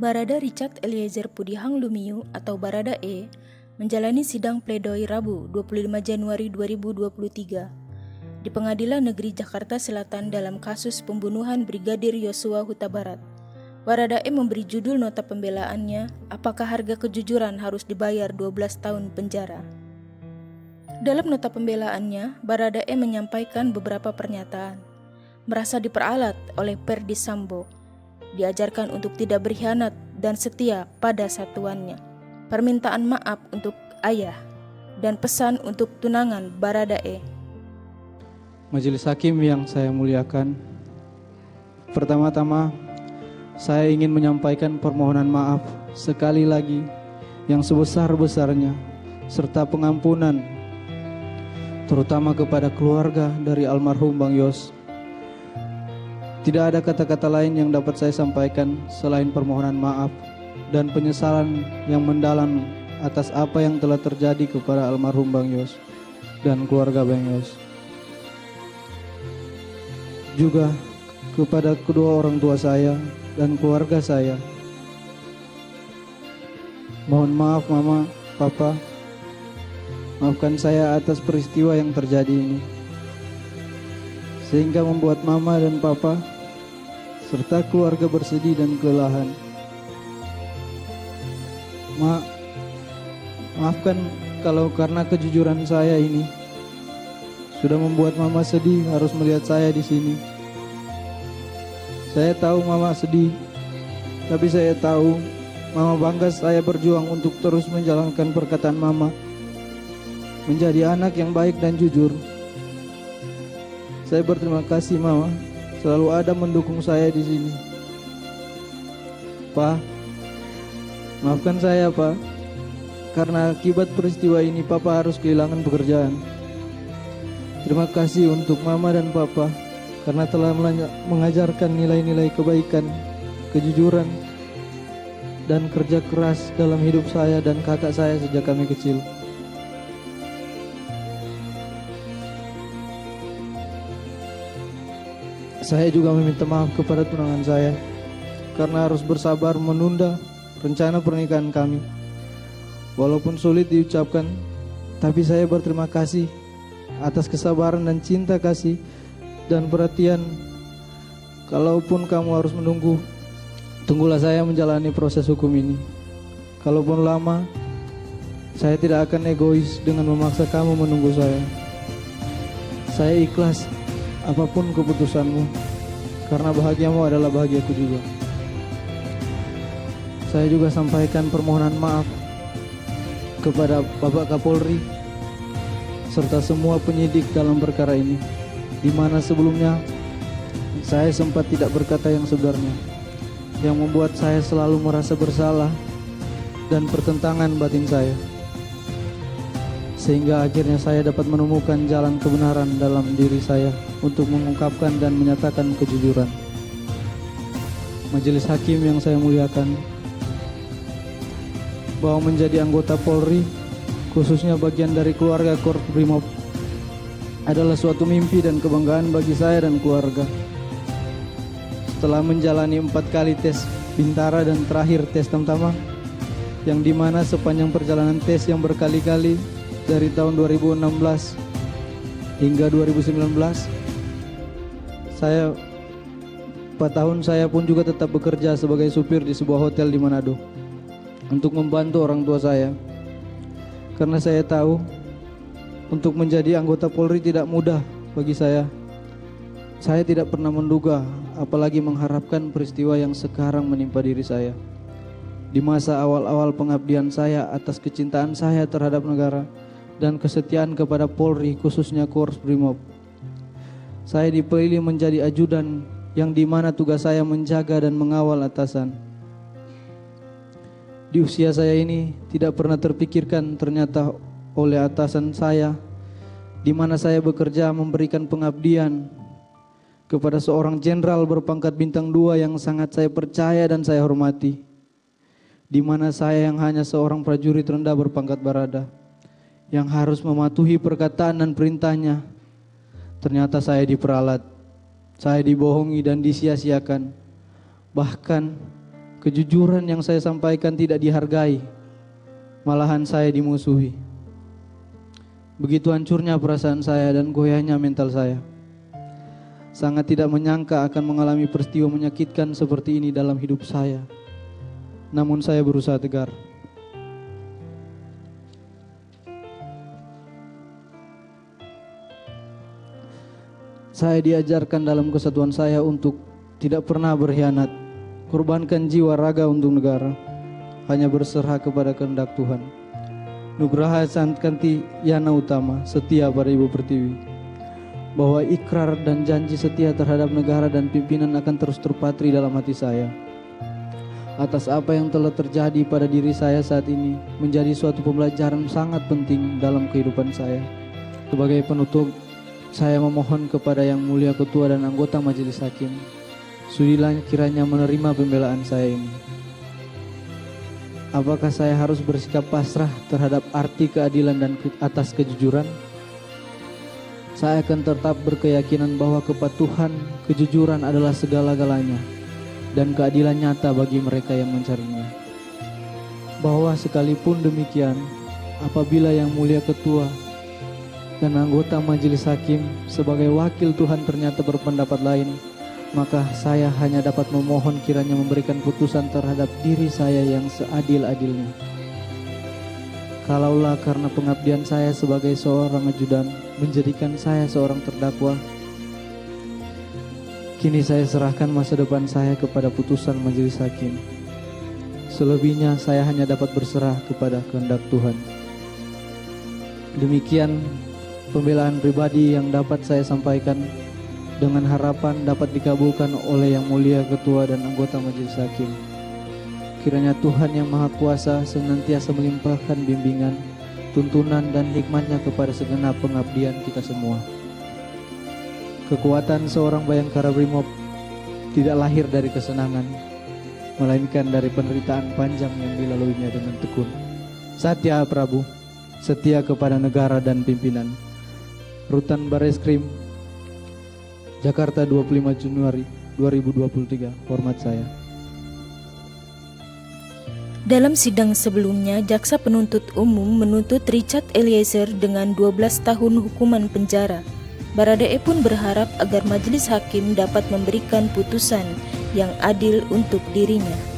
Barada Richard Eliezer Pudihang Lumiu atau Barada E menjalani sidang pledoi Rabu 25 Januari 2023 di Pengadilan Negeri Jakarta Selatan dalam kasus pembunuhan Brigadir Yosua Huta Barat. Barada E memberi judul nota pembelaannya, "Apakah harga kejujuran harus dibayar 12 tahun penjara?" Dalam nota pembelaannya, Barada E menyampaikan beberapa pernyataan. Merasa diperalat oleh Perdi Sambo, diajarkan untuk tidak berkhianat dan setia pada satuannya, permintaan maaf untuk ayah, dan pesan untuk tunangan Barada E. Majelis Hakim yang saya muliakan, pertama-tama saya ingin menyampaikan permohonan maaf sekali lagi yang sebesar-besarnya serta pengampunan terutama kepada keluarga dari almarhum Bang Yos. Tidak ada kata-kata lain yang dapat saya sampaikan selain permohonan maaf dan penyesalan yang mendalam atas apa yang telah terjadi kepada almarhum Bang Yos dan keluarga Bang Yos. Juga kepada kedua orang tua saya dan keluarga saya. Mohon maaf Mama, Papa, maafkan saya atas peristiwa yang terjadi ini, sehingga membuat Mama dan Papa serta keluarga bersedih dan kelelahan. Maafkan kalau karena kejujuran saya ini sudah membuat Mama sedih harus melihat saya di sini. Saya tahu Mama sedih, tapi saya tahu Mama bangga saya berjuang untuk terus menjalankan perkataan Mama, menjadi anak yang baik dan jujur. Saya berterima kasih Mama, selalu ada mendukung saya di sini. Pak, maafkan saya Pak, karena akibat peristiwa ini Papa harus kehilangan pekerjaan. Terima kasih untuk Mama dan Papa karena telah mengajarkan nilai-nilai kebaikan, kejujuran, dan kerja keras dalam hidup saya dan kakak saya sejak kami kecil. Saya juga meminta maaf kepada tunangan saya karena harus bersabar menunda rencana pernikahan kami. Walaupun sulit diucapkan, tapi saya berterima kasih atas kesabaran dan cinta kasih dan perhatian. Kalaupun kamu harus menunggu, tunggulah saya menjalani proses hukum ini. Kalaupun lama, saya tidak akan egois dengan memaksa kamu menunggu saya. Saya ikhlas apapun keputusanmu, karena bahagiamu adalah bahagiaku juga. Saya juga sampaikan permohonan maaf kepada Bapak Kapolri serta semua penyidik dalam perkara ini, di mana sebelumnya saya sempat tidak berkata yang sebenarnya, yang membuat saya selalu merasa bersalah dan pertentangan batin saya, sehingga akhirnya saya dapat menemukan jalan kebenaran dalam diri saya untuk mengungkapkan dan menyatakan kejujuran. Majelis Hakim yang saya muliakan, bahwa menjadi anggota Polri, khususnya bagian dari keluarga Korps Brimob, adalah suatu mimpi dan kebanggaan bagi saya dan keluarga. Setelah menjalani 4 kali tes Bintara dan terakhir tes Tamtama, yang dimana sepanjang perjalanan tes yang berkali-kali dari tahun 2016 hingga 2019, 4 tahun saya pun juga tetap bekerja sebagai supir di sebuah hotel di Manado untuk membantu orang tua saya. Karena saya tahu untuk menjadi anggota Polri tidak mudah bagi saya. Saya tidak pernah menduga, apalagi mengharapkan peristiwa yang sekarang menimpa diri saya. Di masa awal-awal pengabdian saya atas kecintaan saya terhadap negara dan kesetiaan kepada Polri, khususnya Korps Brimob, saya dipilih menjadi ajudan yang dimana tugas saya menjaga dan mengawal atasan. Di usia saya ini tidak pernah terpikirkan ternyata oleh atasan saya, di mana saya bekerja memberikan pengabdian kepada seorang jenderal berpangkat bintang 2 yang sangat saya percaya dan saya hormati, di mana saya yang hanya seorang prajurit rendah berpangkat barada yang harus mematuhi perkataan dan perintahnya. Ternyata saya diperalat, saya dibohongi dan disia-siakan. Bahkan Kejujuran yang saya sampaikan tidak dihargai, malahan saya dimusuhi. Begitu hancurnya perasaan saya dan goyahnya mental saya. Sangat tidak menyangka akan mengalami peristiwa menyakitkan seperti ini dalam hidup saya. Namun saya berusaha tegar. Saya diajarkan dalam kesatuan saya untuk tidak pernah berkhianat, korbankan jiwa raga untuk negara, hanya berserah kepada kehendak Tuhan. Nugraha Sankanti Yana Utama, setia pada Ibu Pertiwi, bahwa ikrar dan janji setia terhadap negara dan pimpinan akan terus terpatri dalam hati saya. Atas apa yang telah terjadi pada diri saya saat ini menjadi suatu pembelajaran sangat penting dalam kehidupan saya. Sebagai penutup, saya memohon kepada Yang Mulia Ketua dan anggota Majelis Hakim, sudilah kiranya menerima pembelaan saya ini. Apakah saya harus bersikap pasrah terhadap arti keadilan dan atas kejujuran? Saya akan tetap berkeyakinan bahwa kepatuhan, kejujuran adalah segala-galanya dan keadilan nyata bagi mereka yang mencarinya. Bahwa sekalipun demikian, apabila Yang Mulia Ketua dan anggota Majelis Hakim sebagai wakil Tuhan ternyata berpendapat lain, maka saya hanya dapat memohon kiranya memberikan putusan terhadap diri saya yang seadil-adilnya. Kalaulah karena pengabdian saya sebagai seorang ajudan menjadikan saya seorang terdakwa, kini saya serahkan masa depan saya kepada putusan Majelis Hakim. Selebihnya saya hanya dapat berserah kepada kehendak Tuhan. Demikian pembelaan pribadi yang dapat saya sampaikan, dengan harapan dapat dikabulkan oleh Yang Mulia Ketua dan anggota Majelis Hakim. Kiranya Tuhan Yang Maha Kuasa senantiasa melimpahkan bimbingan, tuntunan dan hikmat-Nya kepada segenap pengabdian kita semua. Kekuatan seorang Bayangkara Brimob tidak lahir dari kesenangan, melainkan dari penderitaan panjang yang dilaluinya dengan tekun. Satya Prabu, setia kepada negara dan pimpinan. Rutan Bareskrim, Jakarta 25 Januari 2023. Hormat saya. Dalam sidang sebelumnya, Jaksa Penuntut Umum menuntut Richard Eliezer dengan 12 tahun hukuman penjara. Baradae pun berharap agar Majelis Hakim dapat memberikan putusan yang adil untuk dirinya.